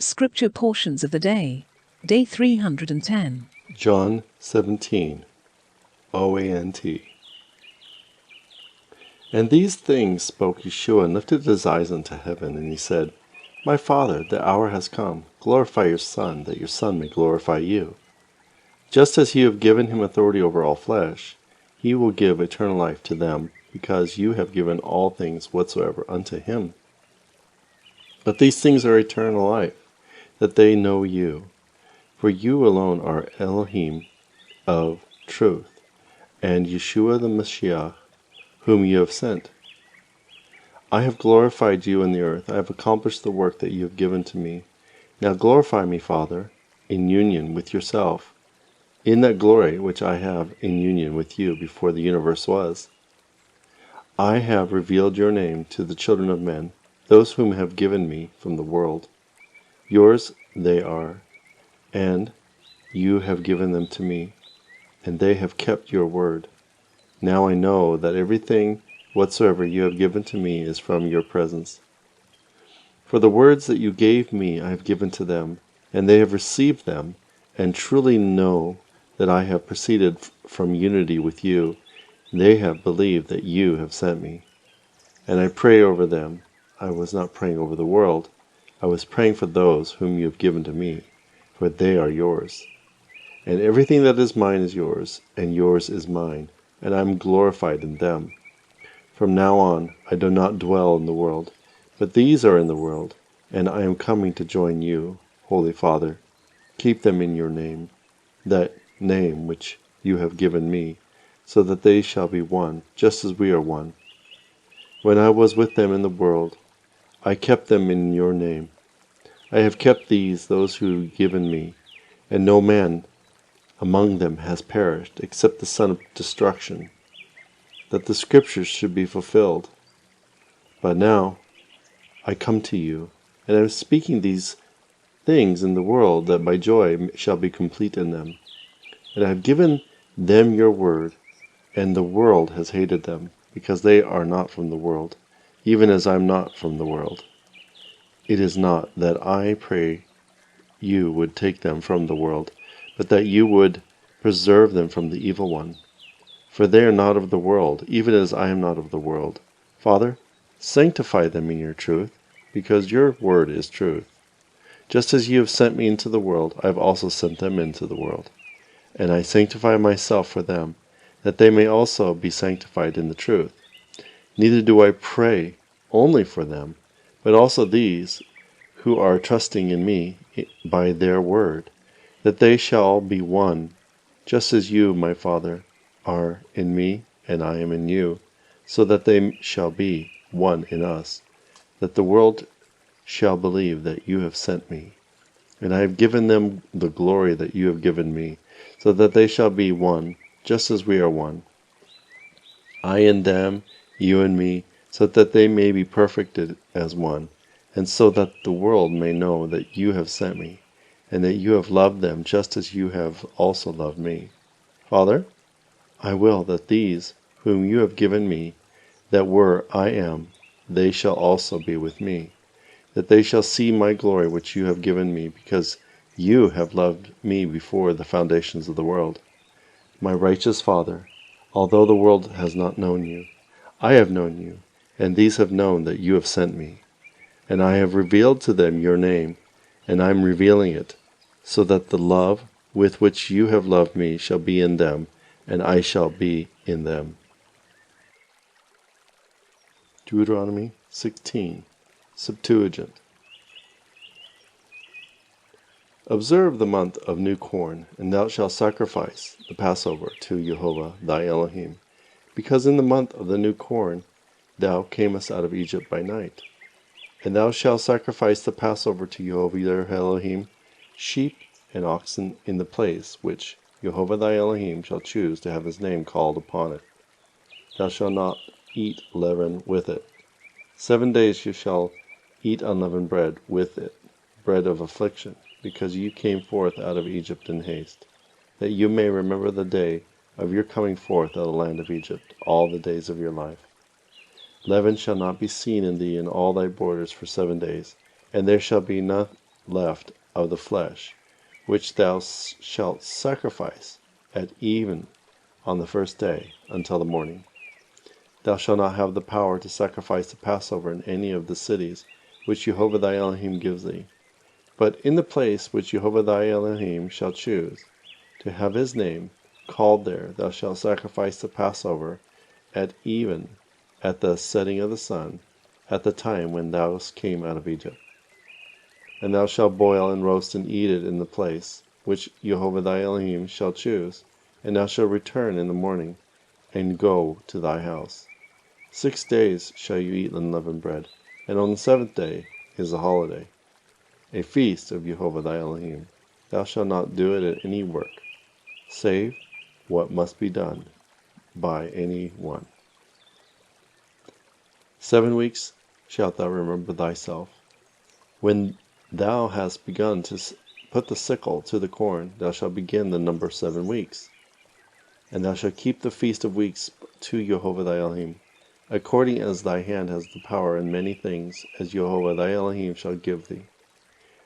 Scripture portions of the day. Day 310. John 17, OANT. And these things spoke Yeshua, and lifted his eyes unto heaven, and he said, My Father, the hour has come. Glorify your Son, that your Son may glorify you. Just as you have given him authority over all flesh, he will give eternal life to them, because you have given all things whatsoever unto him. But these things are eternal life, that they know you, for you alone are Elo-heem of truth, and Yeshua the Messiah, whom you have sent. I have glorified you in the earth. I have accomplished the work that you have given to me. Now glorify me, Father, in union with yourself, in that glory which I have in union with you before the universe was. I have revealed your name to the children of men, those whom have given me from the world. Yours they are, and you have given them to me, and they have kept your word. Now I know that everything whatsoever you have given to me is from your presence. For the words that you gave me I have given to them, and they have received them, and truly know that I have proceeded from unity with you. They have believed that you have sent me. And I pray over them. I was not praying over the world. I was praying for those whom you have given to me, for they are yours. And everything that is mine is yours, and yours is mine, and I am glorified in them. From now on I do not dwell in the world, but these are in the world, and I am coming to join you, Holy Father. Keep them in your name, that name which you have given me, so that they shall be one, just as we are one. When I was with them in the world, I kept them in your name. I have kept those who have given me, and no man among them has perished, except the son of destruction, that the scriptures should be fulfilled. But now I come to you, and I am speaking these things in the world, that my joy shall be complete in them. And I have given them your word, and the world has hated them, because they are not from the world, even as I am not from the world. It is not that I pray you would take them from the world, but that you would preserve them from the evil one. For they are not of the world, even as I am not of the world. Father, sanctify them in your truth, because your word is truth. Just as you have sent me into the world, I have also sent them into the world. And I sanctify myself for them, that they may also be sanctified in the truth. Neither do I pray only for them, but also these who are trusting in me by their word, that they shall be one, just as you, my Father, are in me, and I am in you, so that they shall be one in us, that the world shall believe that you have sent me. And I have given them the glory that you have given me, so that they shall be one, just as we are one. I in them, you in me, so that they may be perfected as one, and so that the world may know that you have sent me, and that you have loved them just as you have also loved me. Father, I will that these whom you have given me, that where I am, they shall also be with me, that they shall see my glory which you have given me, because you have loved me before the foundations of the world. My righteous Father, although the world has not known you, I have known you, and these have known that you have sent me. And I have revealed to them your name, and I am revealing it, so that the love with which you have loved me shall be in them, and I shall be in them. Deuteronomy 16, Septuagint. Observe the month of new corn, and thou shalt sacrifice the Passover to Jehovah thy Elohim, because in the month of the new corn thou camest out of Egypt by night. And thou shalt sacrifice the Passover to Jehovah thy Elohim, sheep and oxen in the place which Jehovah thy Elohim shall choose to have his name called upon it. Thou shalt not eat leaven with it. 7 days you shall eat unleavened bread with it, bread of affliction, because you came forth out of Egypt in haste, that you may remember the day of your coming forth out of the land of Egypt all the days of your life. Leaven shall not be seen in thee in all thy borders for 7 days, and there shall be left of the flesh, which thou shalt sacrifice at even on the first day until the morning. Thou shalt not have the power to sacrifice the Passover in any of the cities which Jehovah thy Elohim gives thee, but in the place which Jehovah thy Elohim shall choose, to have his name called there thou shalt sacrifice the Passover at even, at the setting of the sun, at the time when thou came out of Egypt. And thou shalt boil and roast and eat it in the place which Jehovah thy Elohim shall choose, and thou shalt return in the morning, and go to thy house. 6 days shall you eat unleavened bread, and on the 7th day is a holiday, a feast of Jehovah thy Elohim. Thou shalt not do it at any work, save what must be done by any one. 7 weeks shalt thou remember thyself. When thou hast begun to put the sickle to the corn, thou shalt begin the number 7 weeks. And thou shalt keep the feast of weeks to Jehovah thy Elohim, according as thy hand has the power in many things, as Jehovah thy Elohim shall give thee.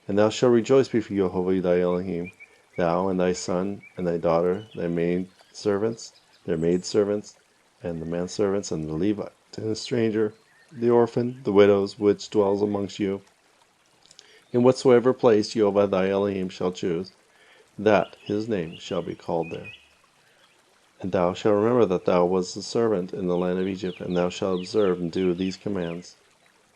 And thou shalt rejoice before Jehovah thy Elohim, thou and thy son and thy daughter, thy maidservants, their maidservants, and the manservants, and the Levite, and the stranger, the orphan, the widows, which dwells amongst you, in whatsoever place Jehovah thy Elohim shall choose, that his name shall be called there. And thou shalt remember that thou wast a servant in the land of Egypt, and thou shalt observe and do these commands.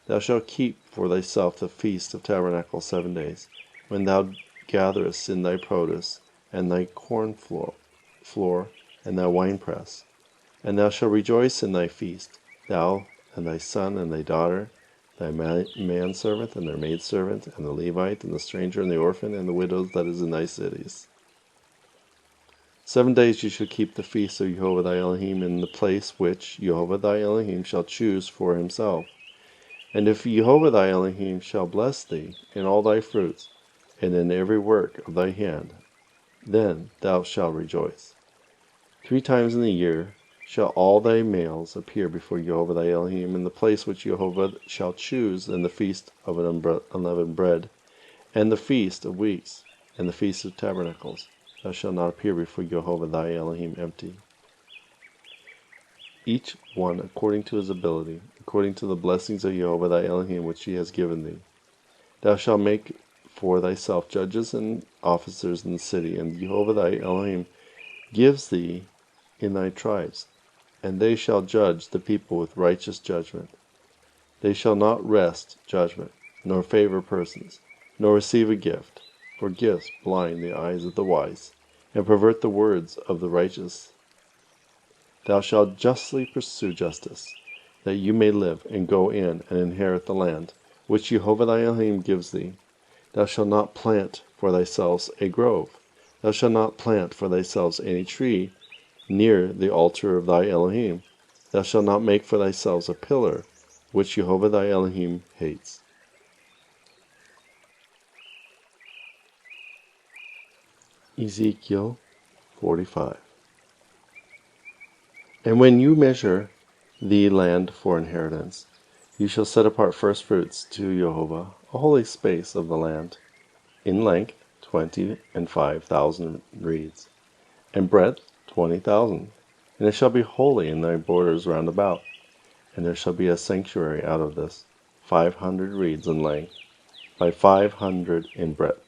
Thou shalt keep for thyself the feast of tabernacles 7 days, when thou gatherest in thy produce, and thy corn floor, and thy winepress. And thou shalt rejoice in thy feast, thou and thy son and thy daughter, thy manservant and their maidservant, and the Levite, and the stranger, and the orphan, and the widows that is in thy cities. 7 days you shall keep the feast of Jehovah thy Elohim in the place which Jehovah thy Elohim shall choose for himself. And if Jehovah thy Elohim shall bless thee in all thy fruits, and in every work of thy hand, then thou shalt rejoice. 3 times in the year shall all thy males appear before Jehovah thy Elohim in the place which Jehovah shall choose, in the feast of unleavened bread, and the feast of weeks, and the feast of tabernacles. Thou shalt not appear before Jehovah thy Elohim empty. Each one according to his ability, according to the blessings of Jehovah thy Elohim which he has given thee. Thou shalt make for thyself judges and officers in the city, and Jehovah thy Elohim gives thee in thy tribes, and they shall judge the people with righteous judgment. They shall not wrest judgment, nor favor persons, nor receive a gift, for gifts blind the eyes of the wise, and pervert the words of the righteous. Thou shalt justly pursue justice, that you may live, and go in and inherit the land, which Jehovah thy Elohim gives thee. Thou shalt not plant for thyself a grove. Thou shalt not plant for thyself any tree near the altar of thy Elohim. Thou shalt not make for thyself a pillar, which Jehovah thy Elohim hates. Ezekiel 45. And when you measure the land for inheritance, you shall set apart firstfruits to Jehovah, a holy space of the land, in length 25,000 reeds, and breadth 20,000. And it shall be holy in thy borders round about. And there shall be a sanctuary out of this, 500 reeds in length, by 500 in breadth,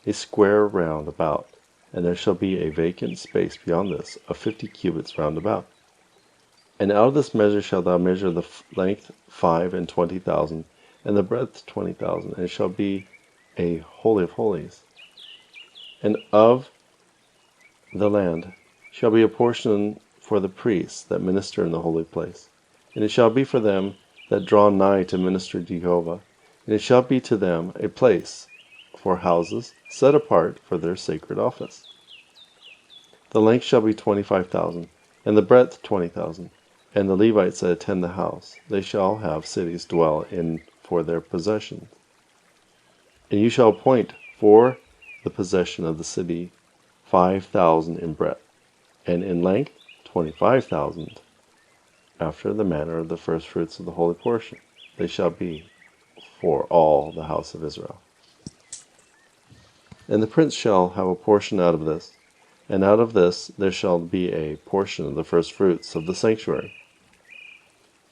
a square round about. And there shall be a vacant space beyond this, of 50 cubits round about. And out of this measure shalt thou measure the length 25,000, and the breadth 20,000, and it shall be a holy of holies. And of the land shall be a portion for the priests that minister in the holy place. And it shall be for them that draw nigh to minister to Jehovah. And it shall be to them a place for houses set apart for their sacred office. The length shall be 25,000, and the breadth 20,000. And the Levites that attend the house, they shall have cities dwell in for their possession. And you shall appoint for the possession of the city 5,000 in breadth, and in length 25,000, after the manner of the firstfruits of the holy portion. They shall be for all the house of Israel. And the prince shall have a portion out of this, and out of this there shall be a portion of the firstfruits of the sanctuary.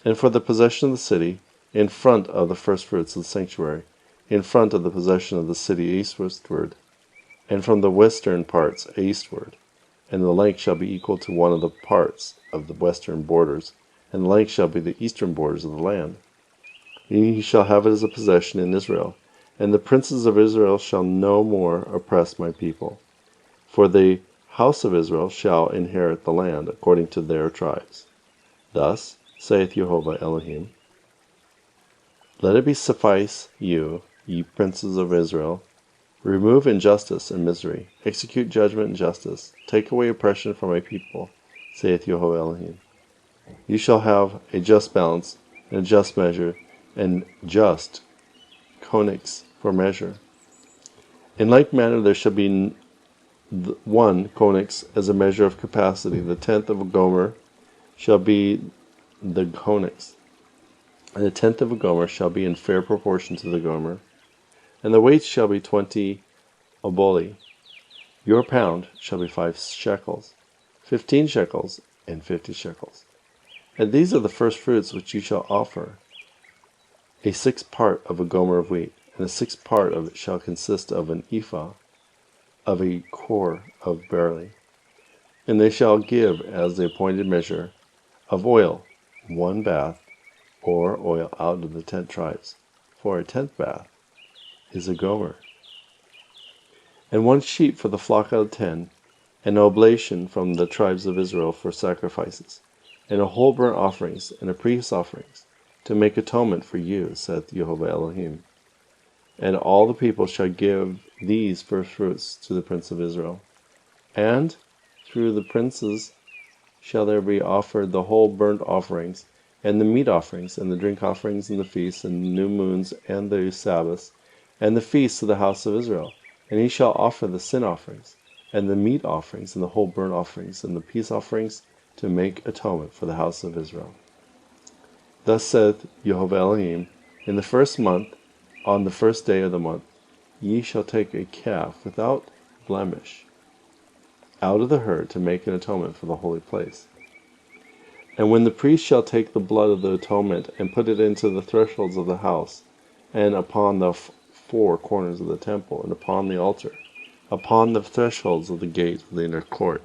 And for the possession of the city, in front of the firstfruits of the sanctuary, in front of the possession of the city eastward, and from the western parts eastward, and the length shall be equal to one of the parts of the western borders, and the length shall be the eastern borders of the land. And he shall have it as a possession in Israel, and the princes of Israel shall no more oppress my people. For the house of Israel shall inherit the land according to their tribes. Thus saith Jehovah Elohim, let it be suffice you, ye princes of Israel, remove injustice and misery, execute judgment and justice, take away oppression from my people, saith Jehovah Elohim. You shall have a just balance, and a just measure, and just conics for measure. In like manner there shall be one conics as a measure of capacity. The tenth of a gomer shall be the conics, and the tenth of a gomer shall be in fair proportion to the gomer, and the weight shall be 20 oboli. Your pound shall be 5 shekels, 15 shekels, and 50 shekels. And these are the first fruits which you shall offer. A sixth part of a gomer of wheat, and a sixth part of it shall consist of an ephah of a quart of barley. And they shall give as the appointed measure of oil, 1 bath, or oil out of the 10 tribes, for a 10th bath is a gomer. And 1 sheep for the flock out of 10, an oblation from the tribes of Israel for sacrifices, and a whole burnt offerings, and a peace offerings, to make atonement for you, saith Jehovah Elohim. And all the people shall give these first fruits to the prince of Israel. And through the princes shall there be offered the whole burnt offerings, and the meat offerings, and the drink offerings, and the feasts, and the new moons, and the Sabbaths, and the feasts of the house of Israel. And he shall offer the sin offerings, and the meat offerings, and the whole burnt offerings, and the peace offerings, to make atonement for the house of Israel. Thus saith Jehovah Elohim, in the first month, on the first day of the month, ye shall take a calf without blemish out of the herd to make an atonement for the holy place. And when the priest shall take the blood of the atonement and put it into the thresholds of the house, and upon the 4 corners of the temple, and upon the altar, upon the thresholds of the gate of the inner court.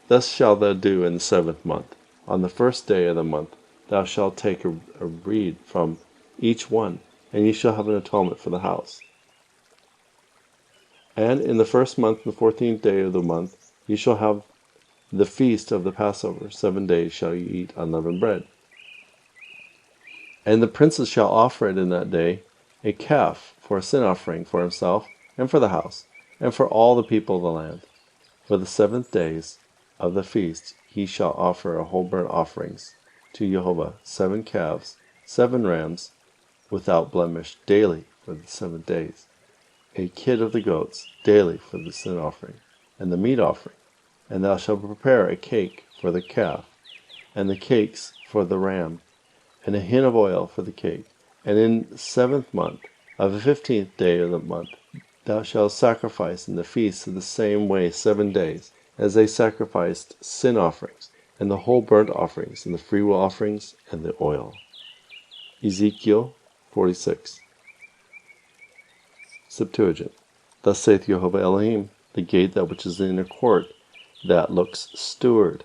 Thus shalt thou do in the 7th month. On the first day of the month thou shalt take a reed from each one, and ye shall have an atonement for the house. And in the first month, the 14th day of the month, ye shall have the feast of the Passover. 7 days shall ye eat unleavened bread. And the princes shall offer it in that day, a calf for a sin offering for himself, and for the house, and for all the people of the land. For the 7th days of the feast he shall offer a whole burnt offerings to Jehovah, 7 calves, 7 rams, without blemish, daily for the 7 days. A kid of the goats, daily for the sin offering, and the meat offering. And thou shalt prepare a cake for the calf, and the cakes for the ram, and a hin of oil for the cake. And in the 7th month, of the 15th day of the month, thou shalt sacrifice in the feast of the same way 7 days, as they sacrificed sin offerings, and the whole burnt offerings, and the freewill offerings, and the oil. Ezekiel 46. Septuagint. Thus saith Jehovah Elohim, the gate that which is in the inner court, that looks steward,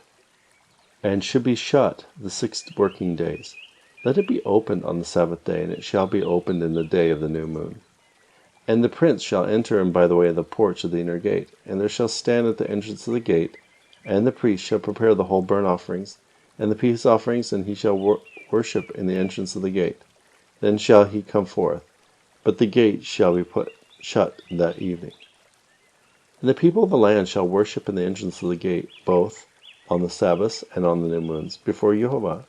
and should be shut the 6 working days. Let it be opened on the Sabbath day, and it shall be opened in the day of the new moon. And the prince shall enter in by the way of the porch of the inner gate, and there shall stand at the entrance of the gate, and the priest shall prepare the whole burnt offerings, and the peace offerings, and he shall worship in the entrance of the gate. Then shall he come forth, but the gate shall be put shut that evening. And the people of the land shall worship in the entrance of the gate, both on the Sabbaths and on the new moons, before Jehovah.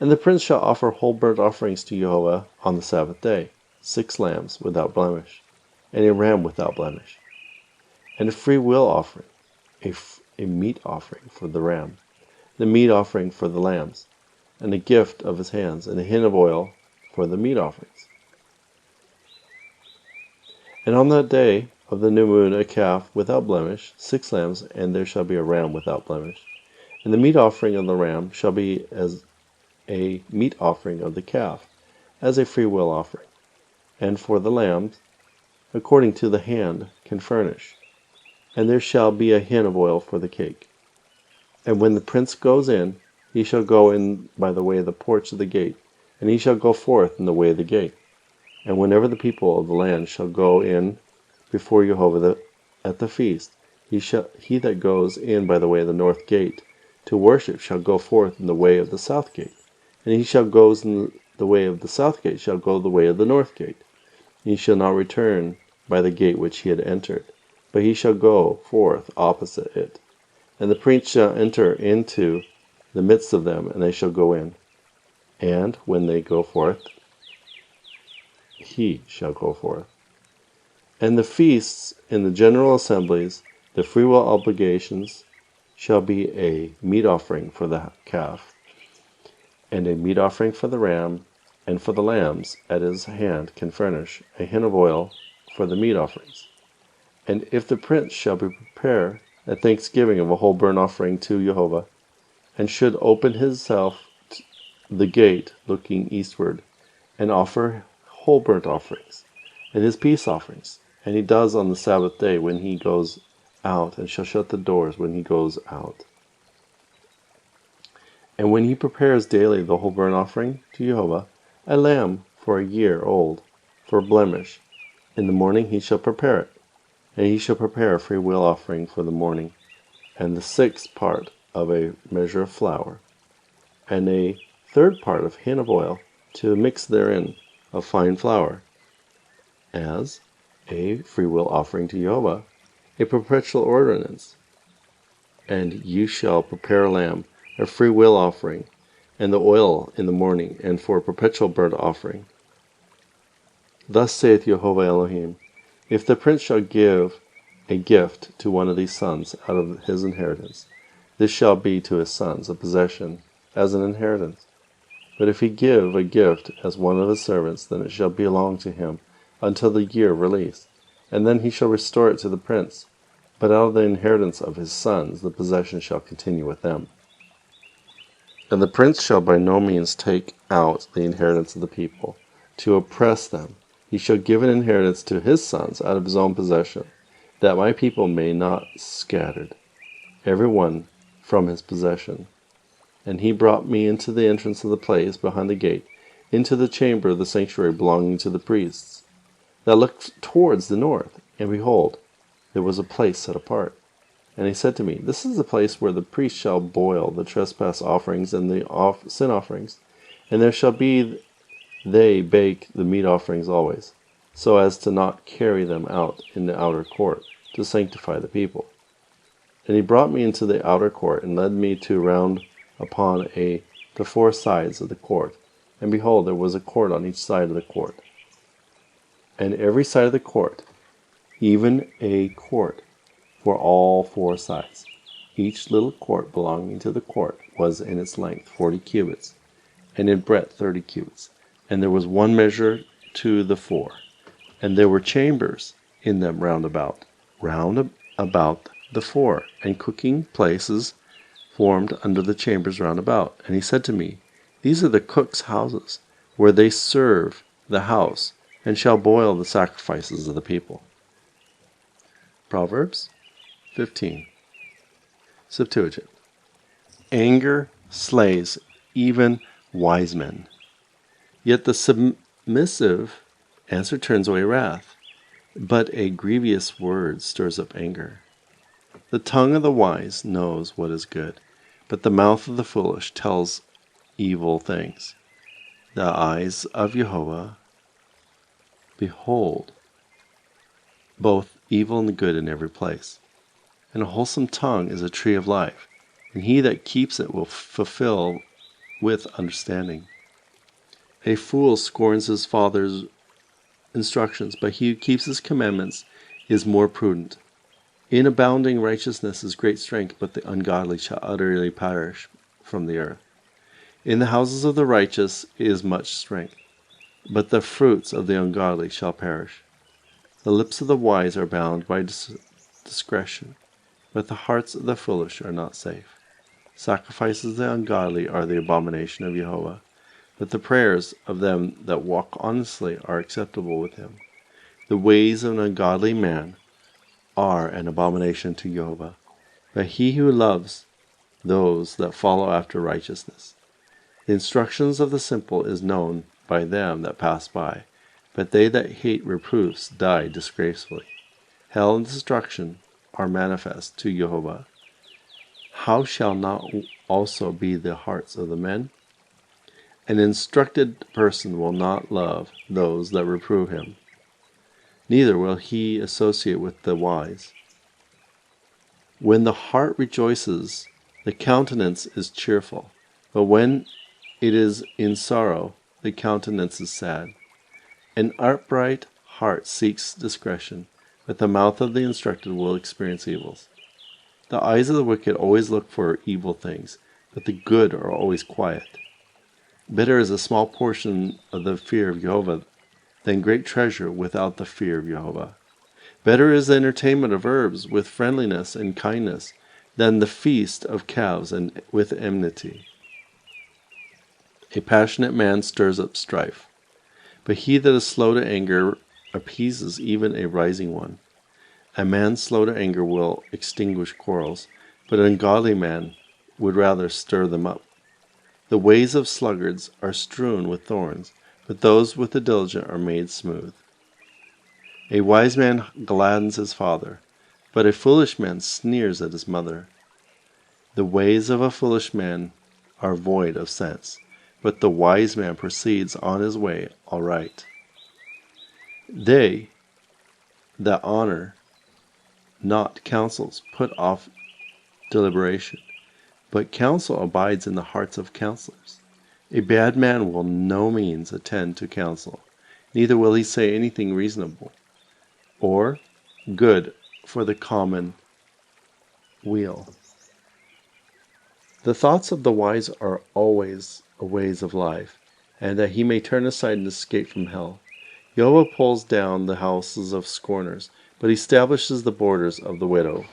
And the prince shall offer whole burnt offerings to Jehovah on the Sabbath day, 6 lambs without blemish, and a ram without blemish, and a free will offering, a meat offering for the ram, the meat offering for the lambs, and a gift of his hands, and a hin of oil for the meat offerings. And on that day of the new moon a calf without blemish, 6 lambs, and there shall be a ram without blemish. And the meat offering of the ram shall be as a meat offering of the calf, as a freewill offering. And for the lambs, according to the hand can furnish. And there shall be a hin of oil for the cake. And when the prince goes in, he shall go in by the way of the porch of the gate, and he shall go forth in the way of the gate. And whenever the people of the land shall go in before Jehovah at the feast, he that goes in by the way of the north gate to worship shall go forth in the way of the south gate. And he shall goes in the way of the south gate shall go the way of the north gate. He shall not return by the gate which he had entered, but he shall go forth opposite it. And the prince shall enter into the midst of them, and they shall go in. And when they go forth, he shall go forth. And the feasts in the general assemblies, the freewill obligations, shall be a meat offering for the calf, and a meat offering for the ram, and for the lambs at his hand can furnish a hin of oil for the meat offerings. And if the prince shall prepare a thanksgiving of a whole burnt offering to Jehovah, and should open himself the gate looking eastward, and offer whole burnt offerings, and his peace offerings, and he does on the Sabbath day when he goes out, and shall shut the doors when he goes out. And when he prepares daily the whole burnt offering to Jehovah, a lamb for a year old, for blemish, in the morning he shall prepare it, and he shall prepare a free will offering for the morning, and the 6th part of a measure of flour, and a 3rd part of hin of oil to mix therein of fine flour, as a freewill offering to Jehovah, a perpetual ordinance. And you shall prepare a lamb, a freewill offering, and the oil in the morning, and for a perpetual burnt offering. Thus saith Jehovah Elohim, if the prince shall give a gift to one of these sons out of his inheritance, this shall be to his sons a possession as an inheritance. But if he give a gift as one of his servants, then it shall belong to him until the year of release, and then he shall restore it to the prince. But out of the inheritance of his sons the possession shall continue with them. And the prince shall by no means take out the inheritance of the people, to oppress them. He shall give an inheritance to his sons out of his own possession, that my people may not scattered, every one from his possession. And he brought me into the entrance of the place behind the gate, into the chamber of the sanctuary belonging to the priests, that looked towards the north. And behold, there was a place set apart. And he said to me, this is the place where the priest shall boil the trespass offerings and the sin offerings, and there shall be they bake the meat offerings always, so as to not carry them out in the outer court, to sanctify the people. And he brought me into the outer court, and led me to round upon the 4 sides of the court. And behold, there was a court on each side of the court. And every side of the court, even a court for all 4 sides. Each little court belonging to the court was in its length 40 cubits, and in breadth 30 cubits. And there was one measure to the 4. And there were chambers in them round about the 4, and cooking places formed under the chambers round about. And he said to me, these are the cooks' houses, where they serve the house, and shall boil the sacrifices of the people. Proverbs 15. Septuagint. Anger slays even wise men, yet the submissive answer turns away wrath, but a grievous word stirs up anger. The tongue of the wise knows what is good, but the mouth of the foolish tells evil things. The eyes of Jehovah behold both evil and good in every place. And a wholesome tongue is a tree of life, and he that keeps it will fulfill with understanding. A fool scorns his father's instructions, but he who keeps his commandments is more prudent. In abounding righteousness is great strength, but the ungodly shall utterly perish from the earth. In the houses of the righteous is much strength, but the fruits of the ungodly shall perish. The lips of the wise are bound by discretion, but the hearts of the foolish are not safe. Sacrifices of the ungodly are the abomination of Jehovah, but the prayers of them that walk honestly are acceptable with him. The ways of an ungodly man are an abomination to Jehovah, but he who loves those that follow after righteousness. The instructions of the simple is known by them that pass by, but they that hate reproofs die disgracefully. Hell and destruction are manifest to Jehovah. How shall not also be the hearts of the men? An instructed person will not love those that reprove him, neither will he associate with the wise. When the heart rejoices, the countenance is cheerful, but when it is in sorrow, the countenance is sad. An upright heart seeks discretion, but the mouth of the instructed will experience evils. The eyes of the wicked always look for evil things, but the good are always quiet. Better is a small portion of the fear of Jehovah than great treasure without the fear of Jehovah. Better is the entertainment of herbs with friendliness and kindness than the feast of calves and with enmity. A passionate man stirs up strife, but he that is slow to anger appeases even a rising one. A man slow to anger will extinguish quarrels, but an ungodly man would rather stir them up. The ways of sluggards are strewn with thorns, but those with the diligent are made smooth. A wise man gladdens his father, but a foolish man sneers at his mother. The ways of a foolish man are void of sense, but the wise man proceeds on his way aright. They that honor not counsels put off deliberation, but counsel abides in the hearts of counselors. A bad man will no means attend to counsel, neither will he say anything reasonable or good for the common weal. The thoughts of the wise are always ways of life, and that he may turn aside and escape from hell. Jehovah pulls down the houses of scorners, but establishes the borders of the widow.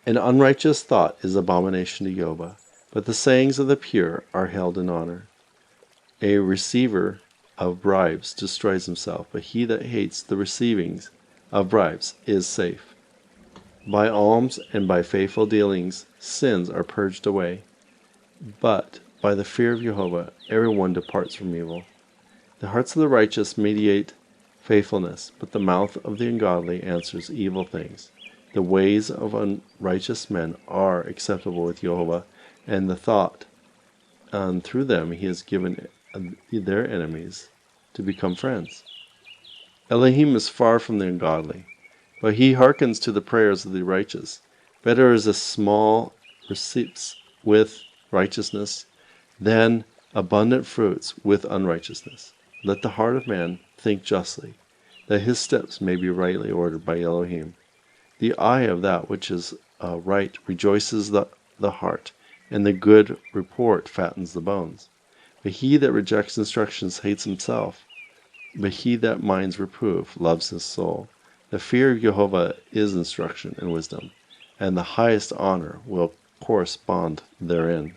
An unrighteous thought is abomination to Jehovah, but the sayings of the pure are held in honor. A receiver of bribes destroys himself, but he that hates the receivings of bribes is safe. By alms and by faithful dealings sins are purged away, but by the fear of Jehovah every one departs from evil. The hearts of the righteous meditate faithfulness, but the mouth of the ungodly answers evil things. The ways of unrighteous men are acceptable with Jehovah, and the thought, and through them he has given their enemies to become friends. Elo-heem is far from the ungodly, but he hearkens to the prayers of the righteous. Better is a small receipts with righteousness than abundant fruits with unrighteousness. Let the heart of man think justly, that his steps may be rightly ordered by Elohim. The eye of that which is right rejoices the heart, and the good report fattens the bones. But he that rejects instructions hates himself, but he that minds reproof loves his soul. The fear of Jehovah is instruction and wisdom, and the highest honor will correspond therein.